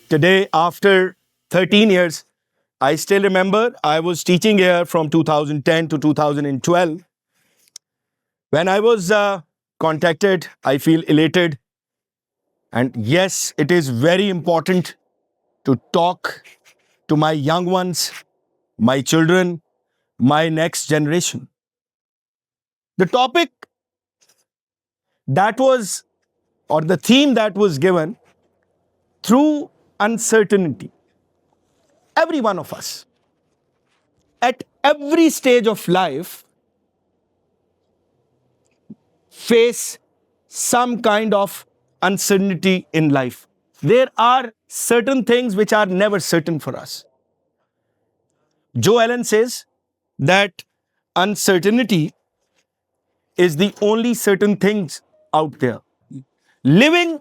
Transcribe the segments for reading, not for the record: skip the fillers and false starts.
Today, after 13 years, I still remember I was teaching here from 2010 to 2012. When I was contacted, I feel elated. And yes, it is very important to talk to my young ones, my children, my next generation. The topic that was, or the theme that was given, through uncertainty. Every one of us, at every stage of life, face some kind of uncertainty in life. There are certain things which are never certain for us. Joe Allen says that uncertainty is the only certain things out there. Living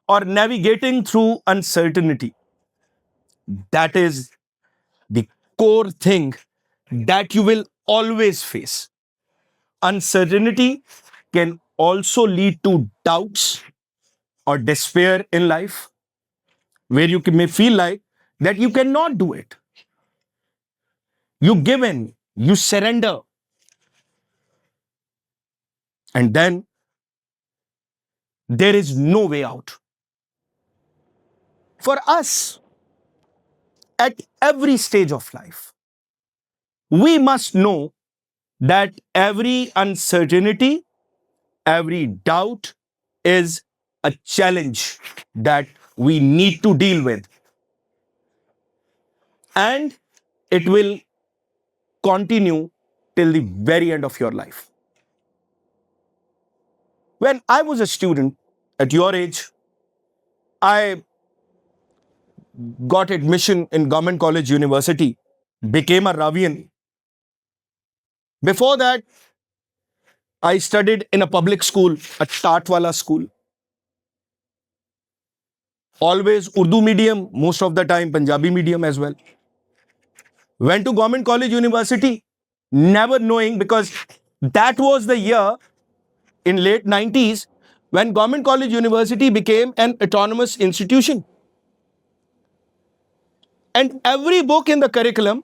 or navigating through uncertainty, that is the core thing that you will always face. Uncertainty can also lead to doubts or despair in life, where you may feel like that you cannot do it. You give in, you surrender, and then there is no way out. For us, at every stage of life, we must know that every uncertainty, every doubt is a challenge that we need to deal with. And it will continue till the very end of your life. When I was a student at your age, I got admission in Government College University, became a Ravian. Before that, I studied in a public school, a Tatwala school. Always Urdu medium, most of the time Punjabi medium as well. Went to Government College University, never knowing, because that was the year in late 90s when Government College University became an autonomous institution. And every book in the curriculum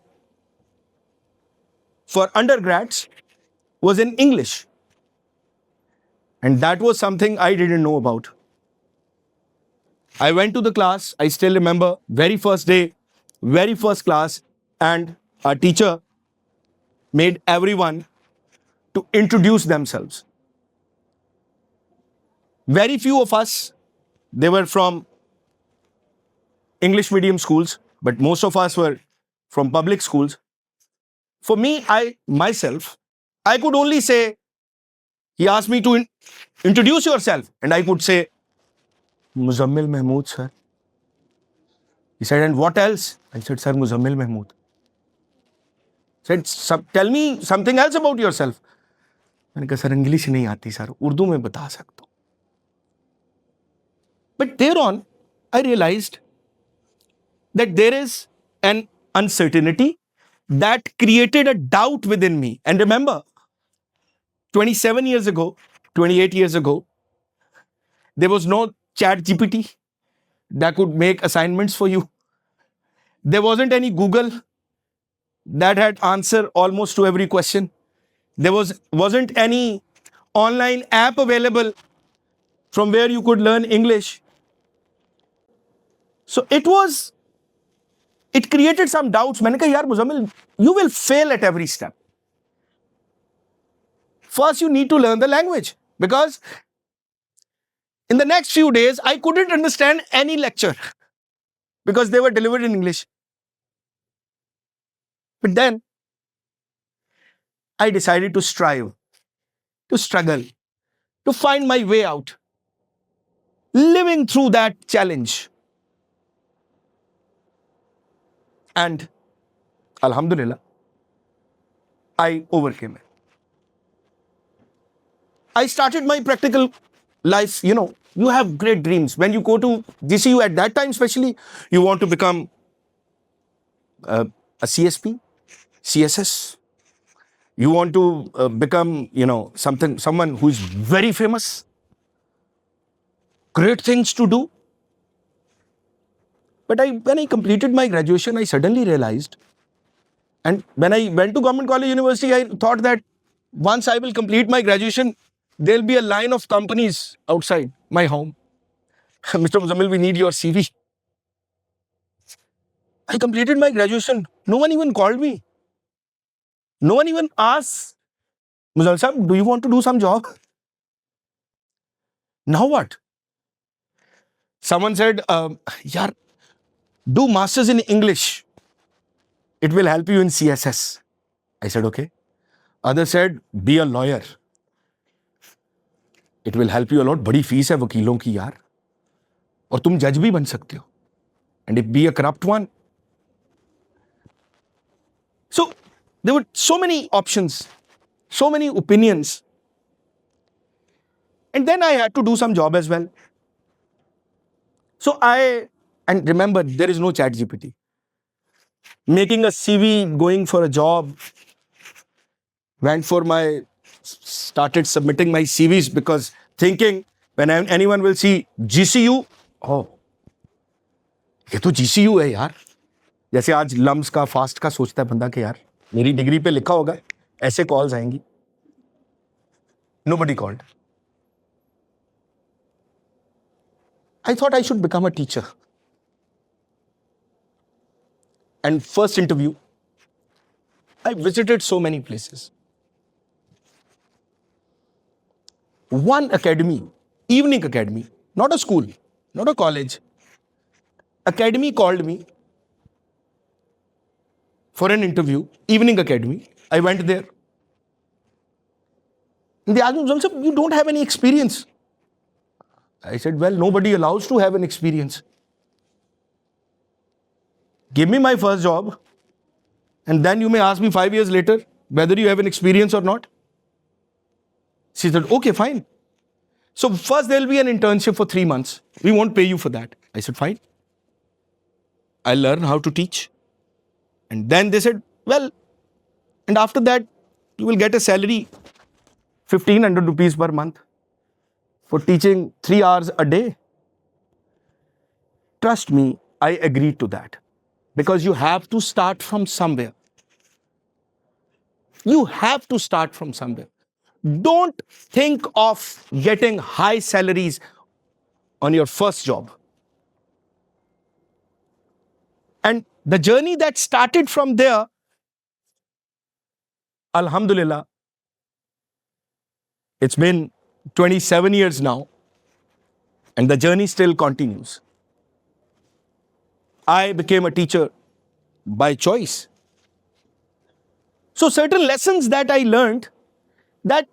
for undergrads was in English. And that was something I didn't know about. I went to the class, I still remember, very first day, very first class, and our teacher made everyone to introduce themselves. Very few of us, they were from English medium schools, but most of us were from public schools. For me, I could only say, he asked me to introduce yourself, and I could say, Muzammil Mahmood, sir. He said, and what else? I said, sir, Muzammil Mahmood. He said, tell me something else about yourself. मैंने कहा sir English नहीं आती sir, Urdu में बता सकता हूँ. But thereon, I realized that there is an uncertainty that created a doubt within me. And remember, 27 years ago, 28 years ago, there was no chat GPT that could make assignments for you. There wasn't any Google that had answer almost to every question. There wasn't any online app available from where you could learn English. So it created some doubts. मैंने कहा यार Muzammil, you will fail at every step. First, you need to learn the language, because in the next few days, I couldn't understand any lecture because they were delivered in English. But then I decided to strive, to struggle, to find my way out, living through that challenge. And Alhamdulillah, I overcame it. I started my practical life. You have great dreams. When you go to GCU at that time, especially, you want to become a CSP, CSS. You want to become, someone who is very famous, great things to do. But when I completed my graduation, I suddenly realized, and when I went to Government College University, I thought that once I will complete my graduation, there'll be a line of companies outside my home. Mr. Muzammil, we need your CV. I completed my graduation. No one even called me. No one even asked, Muzammil sahab, do you want to do some job? Now what? Someone said, yaar, do masters in English. It will help you in CSS. I said, okay. Others said, be a lawyer. It will help you a lot. बड़ी fees है वकीलों की यार. और तुम जज भी बन सकते हो. And if be a corrupt one. So there were so many options, so many opinions. And then I had to do some job as well. So and remember, there is no chat GPT. Making a CV, going for a job, started submitting my CVs because thinking when anyone will see GCU, oh, ये तो GCU है यार. जैसे आज lumps का fast का सोचता है बंदा कि यार मेरी डिग्री पे लिखा होगा, ऐसे कॉल्स आएंगी. Nobody called. I thought I should become a teacher. And first interview, I visited so many places. One academy, evening academy, not a school, not a college, academy called me for an interview, evening academy. I went there. And they asked me, Muzammil sir, you don't have any experience. I said, well, nobody allows to have an experience. Give me my first job, and then you may ask me 5 years later whether you have an experience or not. She said, okay, fine. So first there will be an internship for 3 months. We won't pay you for that. I said, fine. I'll learn how to teach. And then they said, well, and after that, you will get a salary, 1,500 rupees per month for teaching 3 hours a day. Trust me, I agreed to that. Because you have to start from somewhere. You have to start from somewhere. Don't think of getting high salaries on your first job. And the journey that started from there, Alhamdulillah, it's been 27 years now, and the journey still continues. I became a teacher by choice. So certain lessons that I learned, that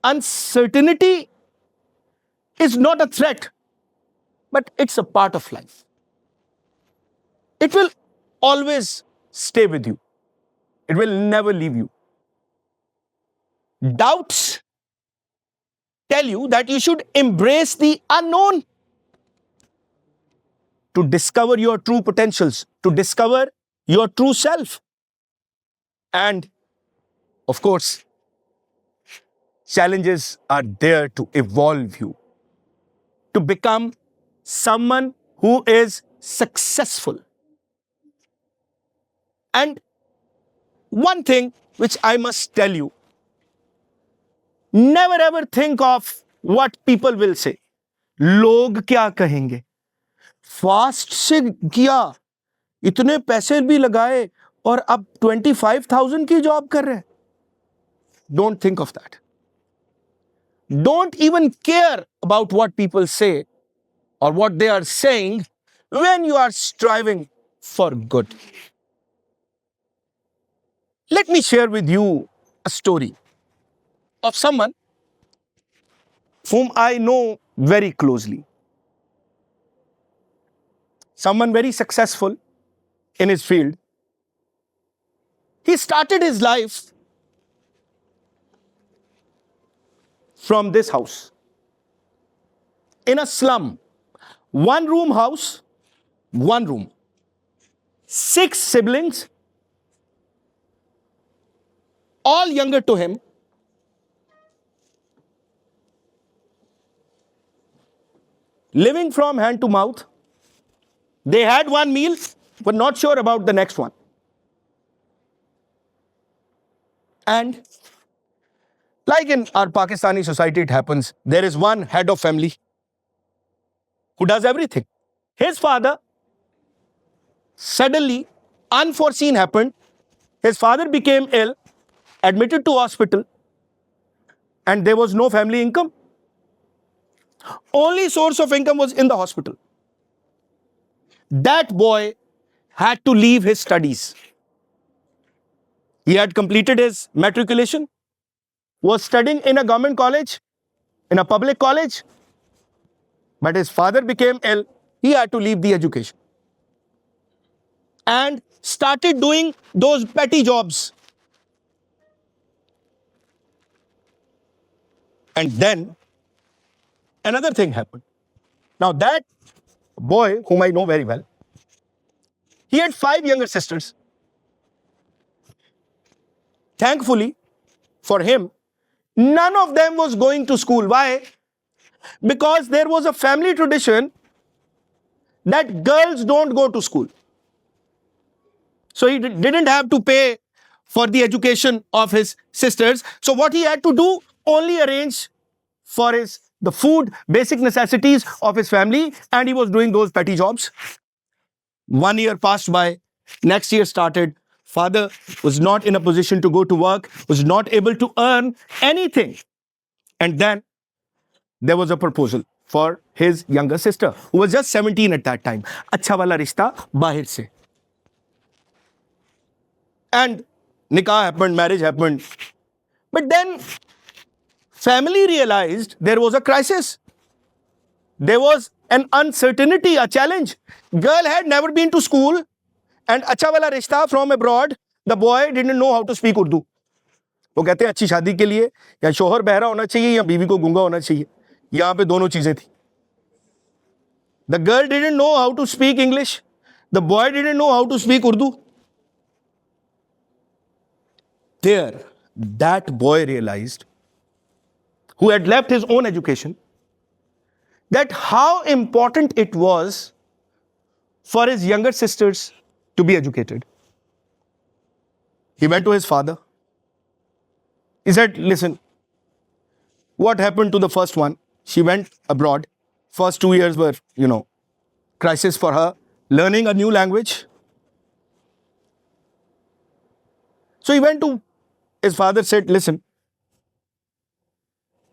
uncertainty is not a threat, but it's a part of life. It will always stay with you. It will never leave you. Doubts tell you that you should embrace the unknown to discover your true potentials, to discover your true self. And of course, challenges are there to evolve you, to become someone who is successful. And one thing which I must tell you, never ever think of what people will say. लोग क्या कहेंगे? Fast से किया, इतने पैसे भी लगाए और अब 25,000 की जॉब कर रहे हैं. Don't think of that. Don't even care about what people say or what they are saying when you are striving for good. Let me share with you a story of someone whom I know very closely. Someone very successful in his field. He started his life from this house, in a slum, 1-room house, 1 room, 6 siblings, all younger to him, living from hand to mouth. They had one meal, but not sure about the next one. And like in our Pakistani society, it happens. There is one head of family who does everything. His father, suddenly, unforeseen happened. His father became ill, admitted to hospital, and there was no family income. Only source of income was in the hospital. That boy had to leave his studies. He had completed his matriculation, was studying in a government college, in a public college, but his father became ill. He had to leave the education and started doing those petty jobs. And then another thing happened. Now that boy, whom I know very well, he had 5 younger sisters. Thankfully for him, none of them was going to school. Why? Because there was a family tradition that girls don't go to school. So he didn't have to pay for the education of his sisters. So what he had to do, only arrange for the food, basic necessities of his family, and he was doing those petty jobs. 1 year passed by, next year started. Father was not in a position to go to work, was not able to earn anything. And then there was a proposal for his younger sister, who was just 17 at that time. Acha wala rishta bahir se. And nikah happened, marriage happened. But then family realized there was a crisis. There was an uncertainty, a challenge. Girl had never been to school, and acha wala rishta from abroad, the boy didn't know how to speak Urdu. वो कहते हैं अच्छी शादी के लिए या शोहर बहरा होना चाहिए या बीवी को गूंगा होना चाहिए. यहाँ पे दोनों चीजें थी. The girl didn't know how to speak English. The boy didn't know how to speak Urdu. There, that boy realized, who had left his own education, that how important it was for his younger sisters to be educated. He went to his father. He said, listen, what happened to the first one? She went abroad. First 2 years were, crisis for her, learning a new language. So he went to his father, said, listen,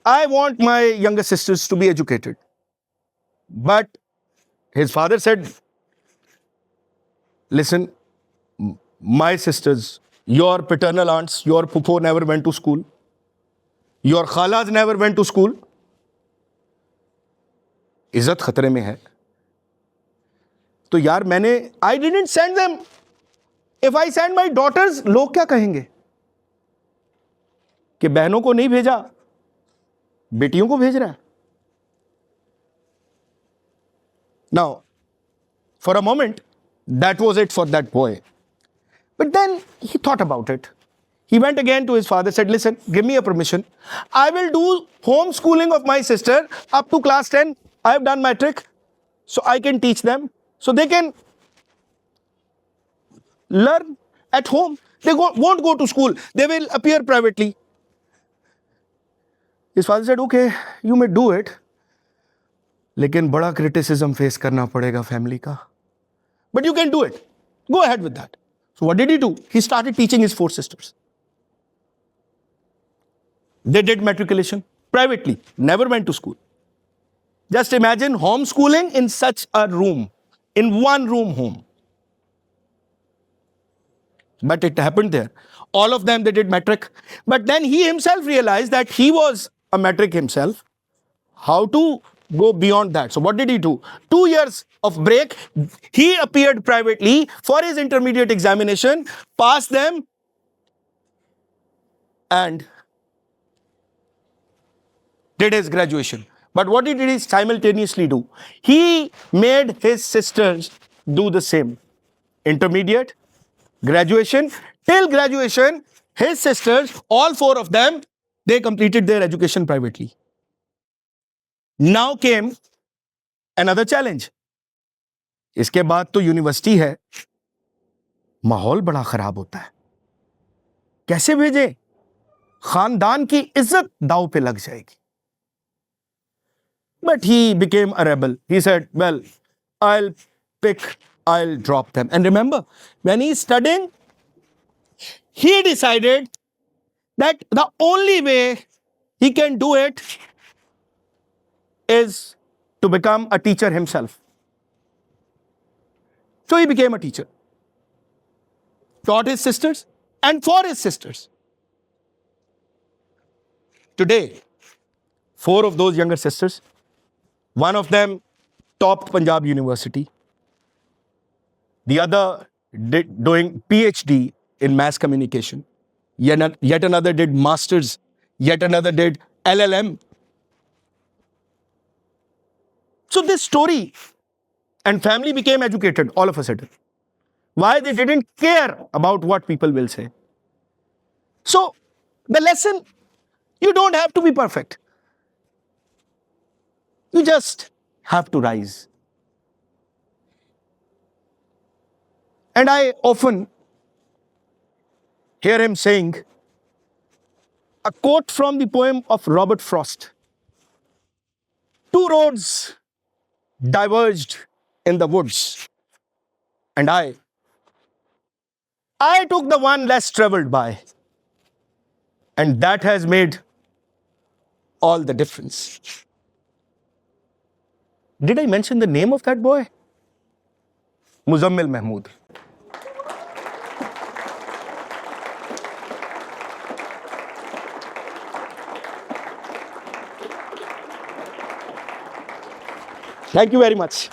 I want my younger sisters to be educated. But his father said, listen, my sisters, your paternal aunts, your puppo never went to school. Your khalas never went to school. इज्जत खतरे में है. तो यार I didn't send them. If I send my daughters, लोग क्या कहेंगे? कि बहनों को नहीं भेजा, बेटियों को भेज रहा है. Now, for a moment, that was it for that boy. But then he thought about it. He went again to his father, said, listen, give me a permission. I will do homeschooling of my sister up to class 10. I have done matric, so I can teach them. So they can learn at home. They won't go to school. They will appear privately. His father said, okay, you may do it. लेकिन बड़ा criticism face करना पड़ेगा family का. But you can do it. Go ahead with that. So what did he do? He started teaching his 4 sisters. They did matriculation privately, never went to school. Just imagine homeschooling in such a room, in one room home. But it happened there. All of them, they did matric. But then he himself realized that he was a matric himself. How to go beyond that? So what did he do? 2 years of break, he appeared privately for his intermediate examination, passed them, and did his graduation. But what did he simultaneously do? He made his sisters do the same. Intermediate, graduation. Till graduation, His sisters, all four of them, they completed their education privately. Now came another challenge. इसके बाद तो university है, माहौल बड़ा खराब होता है, कैसे भेजे? खानदान की इज्जत दाव पे लग जाएगी. But he became a rebel. He said, well, I'll drop them. And remember, when he's studying, he decided that the only way he can do it is to become a teacher himself. So he became a teacher. Taught his sisters and for his sisters. Today, 4 of those younger sisters, one of them topped Punjab University. The other doing PhD in mass communication. Yet another did masters. Yet another did LLM. So this story and family became educated all of a sudden. Why? They didn't care about what people will say. So the lesson, you don't have to be perfect. You just have to rise. And I often hear him saying a quote from the poem of Robert Frost. 2 roads diverged in the woods, and I took the one less traveled by, and that has made all the difference. Did I mention the name of that boy? Muzammil Mahmood. Thank you very much.